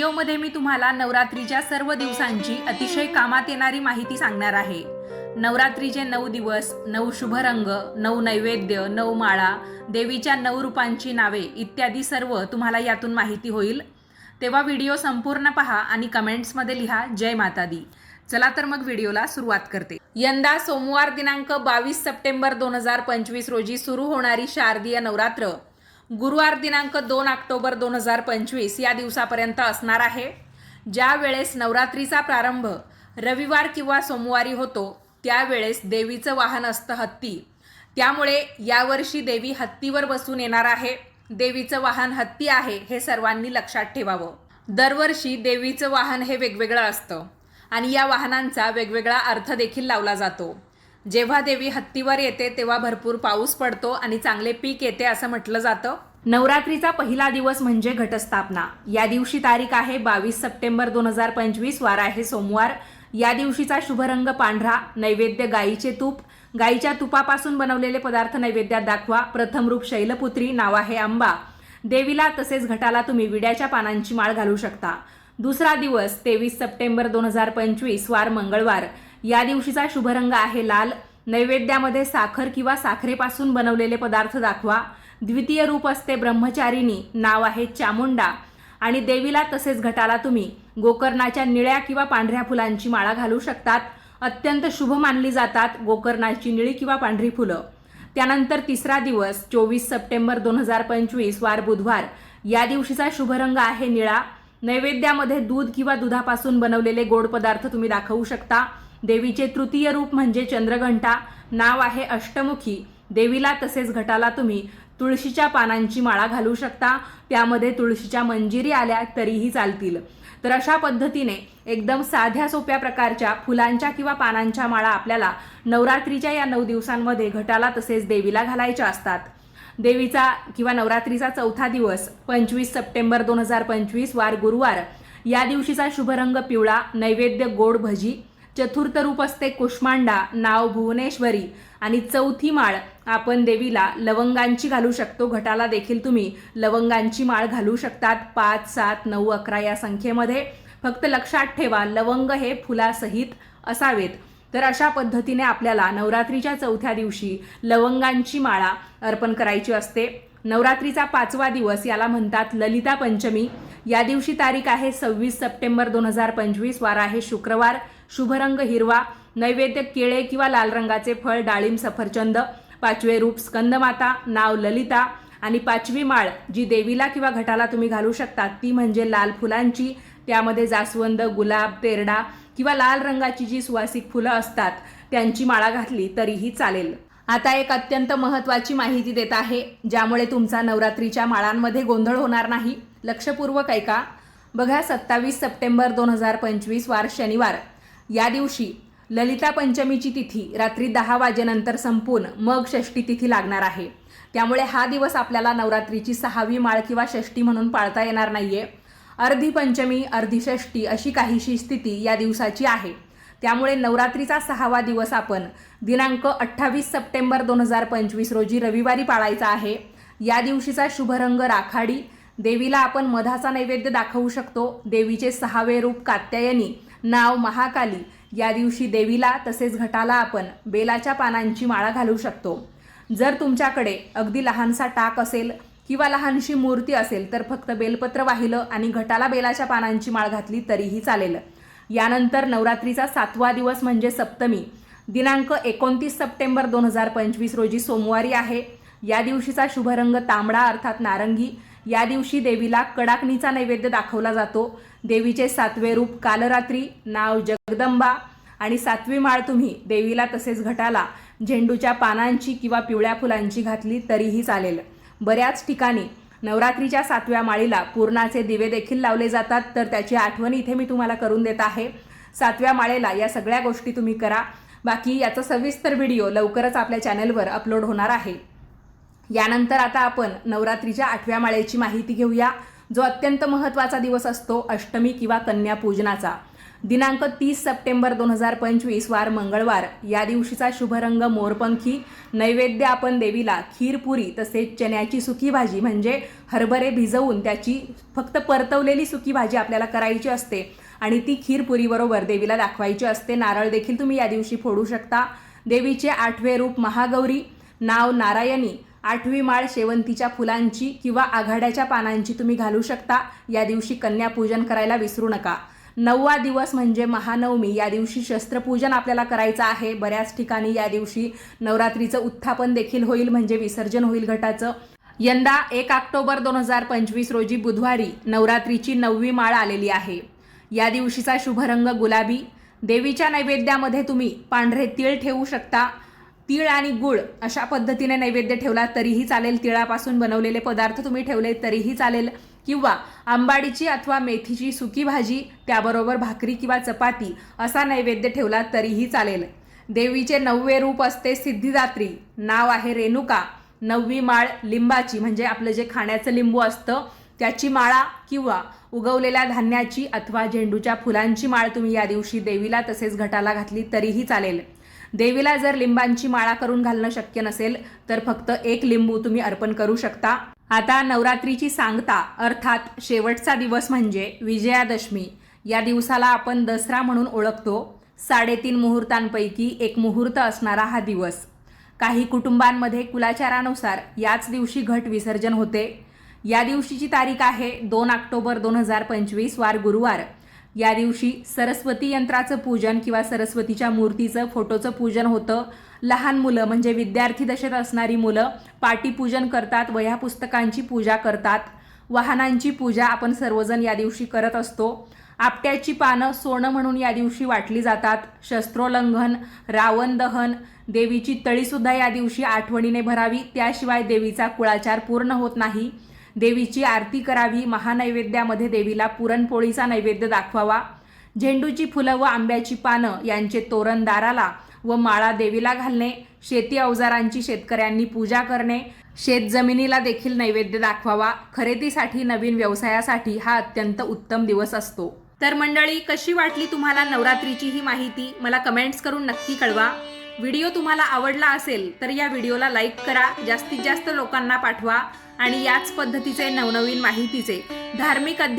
व्हिडिओमध्ये मी तुम्हाला नवरात्रीच्या सर्व दिवसांची अतिशय कामात येणारी माहिती सांगणार आहे। नवरात्रीचे 9 दिवस, 9 शुभ रंग, 9 नैवेद्य, 9 माळा, देवीच्या 9 रूपांची नावे इत्यादी सर्व तुम्हाला यातून माहिती होईल। तेव्हा व्हिडिओ संपूर्ण पहा आणि कमेंट्समध्ये लिहा जय माता दी। चला तर मग व्हिडिओला सुरुवात करते। यंदा सोमवार दिनांक 22 सप्टेंबर 2025 रोजी सुरू होणारी शारदीय नवरात्र गुरुवार दिनांक 2 ऑक्टोबर 2025 या दिवसापर्यंत असणार आहे। ज्या वेळेस नवरात्रीचा प्रारंभ रविवार किंवा सोमवारी होतो त्यावेळेस देवीचं वाहन असतं हत्ती। त्यामुळे यावर्षी देवी हत्तीवर बसून येणार आहे। देवीचं वाहन हत्ती आहे हे सर्वांनी लक्षात ठेवावं। दरवर्षी देवीचं वाहन हे वेगवेगळं असतं आणि या वाहनांचा वेगवेगळा अर्थ देखील लावला जातो। जेव्हा देवी हत्तीवर येते तेव्हा भरपूर पाऊस पडतो आणि चांगले पीक येते असं म्हटलं जातं। नवरात्रीचा पहिला दिवस म्हणजे घटस्थापना। या दिवशी तारीख आहे 22 सप्टेंबर 2025, वार आहे सोमवार। या दिवशीचा शुभ रंग पांढरा। नैवेद्य गाईचे तूप। गाईच्या तुपापासून बनवलेले पदार्थ नैवेद्यात दाखवा। प्रथम रूप शैलपुत्री, नाव आहे अंबा। देवीला तसेच घटाला तुम्ही विड्याच्या पानांची माळ घालू शकता। दुसरा दिवस 23 सप्टेंबर 2025, वार मंगळवार। या दिवशीचा शुभ रंग आहे लाल। नैवेद्यामध्ये साखर किंवा साखरेपासून बनवलेले पदार्थ दाखवा। द्वितीय रूप असते ब्रह्मचारिणी, नाव आहे चामुंडा आणि देवीला तसेच घटाला तुम्ही गोकर्णाच्या निळ्या किंवा पांढऱ्या फुलांची माळा घालू शकतात। अत्यंत शुभ मानली जातात गोकर्णाची निळी किंवा पांढरी फुलं। त्यानंतर तिसरा दिवस 24 सप्टेंबर 2025, वार बुधवार। या दिवशीचा शुभ रंग आहे निळा। नैवेद्यामध्ये दूध किंवा दुधापासून बनवलेले गोड पदार्थ तुम्ही दाखवू शकता। देवीचे तृतीय रूप म्हणजे चंद्रघंटा, नाव आहे अष्टमुखी। देवीला तसेच घटाला तुम्ही तुळशीच्या पानांची माळा घालू शकता। त्यामध्ये तुळशीच्या मंजिरी आल्या तरीही चालतील। तर अशा पद्धतीने एकदम साध्या सोप्या प्रकारच्या फुलांच्या किंवा पानांच्या माळा आपल्याला नवरात्रीच्या या 9 दिवसांमध्ये घटाला तसेच देवीला घालायच्या असतात। देवीचा किंवा नवरात्रीचा चौथा दिवस 25 सप्टेंबर 2025, वार गुरुवार। या दिवशीचा शुभ रंग पिवळा। नैवेद्य गोड भजी। चतुर्थ रूप असते कुष्मांडा, नाव भुवनेश्वरी आणि चौथी माळ आपण देवीला लवंगांची घालू शकतो। घटाला देखील तुम्ही लवंगांची माळ घालू शकतात। 5, 7, 9, 11 या संख्येमध्ये। फक्त लक्षात ठेवा लवंग हे फुलासहित असावेत। तर अशा पद्धतीने आपल्याला नवरात्रीच्या चौथ्या दिवशी लवंगांची माळा अर्पण करायची असते। नवरात्रीचा 5वा दिवस याला म्हणतात ललिता पंचमी। या दिवशी तारीख आहे 26 सप्टेंबर 2025, वार आहे शुक्रवार। शुभ रंग हिरवा। नैवेद्य केळे किंवा लाल रंगाचे फळ, डाळिंब, सफरचंद। 5वे रूप स्कंदमाता, नाव ललिता आणि 5वी माळ जी देवीला किंवा घटाला तुम्ही घालू शकता ती म्हणजे लाल फुलांची। त्यामध्ये जास्वंद, गुलाब, तेरडा किंवा लाल रंगाची जी सुवासिक फुलं असतात त्यांची माळा घातली तरीही चालेल। आता एक अत्यंत महत्त्वाची माहिती देत आहे ज्यामुळे तुमचा नवरात्रीच्या माळांमध्ये गोंधळ होणार नाही। लक्षपूर्वक ऐका। बघा, 27 सप्टेंबर 2025, वार शनिवार। या दिवशी ललिता पंचमीची तिथी रात्री 10 वाजेनंतर संपून मग षष्ठी तिथी लागणार आहे। त्यामुळे हा दिवस आपल्याला नवरात्रीची 6वी माळ किंवा षष्ठी म्हणून पाळता येणार नाहीये। अर्धी पंचमी, अर्धी षष्ठी अशी काहीशी स्थिती या दिवसाची आहे। त्यामुळे नवरात्रीचा 6वा दिवस आपण दिनांक 28 सप्टेंबर 2025 रोजी रविवारी पाळायचा आहे। या दिवशीचा शुभ रंग राखाडी। देवीला आपण मधाचा नैवेद्य दाखवू शकतो। देवीचे 6वे रूप कात्यायनी, नाव महाकाली। या दिवशी देवीला तसेच घटाला आपण बेलाच्या पानांची माळा घालू शकतो। जर तुमच्याकडे अगदी लहानसा टाक असेल किंवा लहानशी मूर्ती असेल तर फक्त बेलपत्र वाहिलं आणि घटाला बेलाच्या पानांची माळ घातली तरीही चालेल। यानंतर नवरात्रीचा 7वा दिवस म्हणजे सप्तमी, दिनांक 29 सप्टेंबर 2025 रोजी सोमवारी आहे। या दिवशीचा शुभ रंग तांबडा अर्थात नारंगी। या दिवशी देवीला कडाकणीचा नैवेद्य दाखवला जातो। देवीचे 7वे रूप कालरात्री, नाव जगदंबा आणि 7वी माळ तुम्ही देवीला तसेच घटाला झेंडूच्या पानांची किंवा पिवळ्या फुलांची घातली तरीही चालेल। बऱ्याच ठिकाणी नवरात्रीच्या 7व्या माळीला पूर्णाचे दिवे देखील लावले जातात, तर त्याची आठवण इथे मी तुम्हाला करून देत आहे। 7व्या माळेला या सगळ्या गोष्टी तुम्ही करा। बाकी याचा सविस्तर व्हिडिओ लवकरच आपल्या चॅनलवर अपलोड होणार आहे। यानंतर आता आपण नवरात्रीच्या 8व्या माळेची माहिती घेऊया, जो अत्यंत महत्त्वाचा दिवस असतो, अष्टमी किंवा कन्या पूजनाचा। दिनांक 30 सप्टेंबर 2025 वार मंगळवार या दिवशीचा शुभरंग मोरपंखी. नैवेद्य आपण देवीला खीरपुरी तसेच चण्याची सुकी भाजी म्हणजे हरभरे भिजवून त्याची फक्त परतवलेली सुकी भाजी आपल्याला करायची असते आणि ती खीरपुरीबरोबर देवीला दाखवायची असते. नारळ देखील तुम्ही या दिवशी फोडू शकता. देवीचे 8वे रूप महागौरी, नाव नारायणी, 8वी माळ शेवंतीच्या फुलांची किंवा आघाड्याच्या पानांची तुम्ही घालू शकता. या दिवशी कन्यापूजन करायला विसरू नका. 9वा दिवस म्हणजे महानवमी. या दिवशी शस्त्रपूजन आपल्याला करायचं आहे. बऱ्याच ठिकाणी या दिवशी नवरात्रीचं उत्थापन देखील होईल म्हणजे विसर्जन होईल घटाचं. यंदा 1 ऑक्टोबर 2025 रोजी बुधवारी नवरात्रीची 9वी माळ आलेली आहे. या दिवशीचा शुभरंग गुलाबी. देवीच्या नैवेद्यामध्ये तुम्ही पांढरे तीळ ठेवू शकता. तीळ आणि गुळ अशा पद्धतीने नैवेद्य ठेवला तरीही चालेल. तिळापासून बनवलेले पदार्थ तुम्ही ठेवले तरीही चालेल किंवा आंबाडीची अथवा मेथीची सुकी भाजी त्याबरोबर भाकरी किंवा चपाती असा नैवेद्य ठेवला तरीही चालेल. देवीचे 9वे रूप असते सिद्धिदात्री, नाव आहे रेणुका. 9वी माळ लिंबाची म्हणजे आपलं जे खाण्याचं लिंबू असतं त्याची माळा किंवा उगवलेल्या धान्याची अथवा झेंडूच्या फुलांची माळ तुम्ही या दिवशी देवीला तसेच घटाला घातली तरीही चालेल. देवीला जर लिंबांची माळा करून घालणं शक्य नसेल तर फक्त 1 लिंबू तुम्ही अर्पण करू शकता. आता नवरात्रीची सांगता अर्थात शेवटचा दिवस म्हणजे विजयादशमी. या दिवसाला आपण दसरा म्हणून ओळखतो. 3.5 मुहूर्तांपैकी एक मुहूर्त असणारा हा दिवस. काही कुटुंबांमध्ये कुलाचारानुसार याच दिवशी घट विसर्जन होते. या दिवशीची तारीख आहे 2 ऑक्टोबर 2025 वार गुरुवार. या दिवशी सरस्वती यंत्राचं पूजन किंवा सरस्वतीच्या मूर्तीचं फोटोचं पूजन होतं. लहान मुलं म्हणजे विद्यार्थी दशेत असणारी मुलं पाटीपूजन करतात, वह्या पुस्तकांची पूजा करतात. वाहनांची पूजा आपण सर्वजण या दिवशी करत असतो. आपट्याची पानं सोनं म्हणून या दिवशी वाटली जातात. शस्त्रोल्लंघन, रावण दहन, देवीची तळीसुद्धा या दिवशी आठवणीने भरावी. त्याशिवाय देवीचा कुळाचार पूर्ण होत नाही. देवीची आरती करावी. महानैवेद्यामध्ये देवीला पुरणपोळीचा नैवेद्य दाखवावा. झेंडूची फुलं व आंब्याची पानं यांचे तोरण दाराला व माळा देवीला घालणे. शेती अवजारांची शेतकऱ्यांनी पूजा करणे. शेतजमिनीला देखील नैवेद्य दाखवावा. खरेदीसाठी, नवीन व्यवसायासाठी हा अत्यंत उत्तम दिवस असतो. तर मंडळी, कशी वाटली तुम्हाला नवरात्रीची ही माहिती मला कमेंट्स करून नक्की कळवा. व्हिडिओ तुम्हाला आवडला असेल तर या व्हिडिओला लाईक करा, जास्तीत जास्त लोकांना पाठवा आणि याच पद्धतीचे नवनवीन माहितीचे धार्मिक अध्याय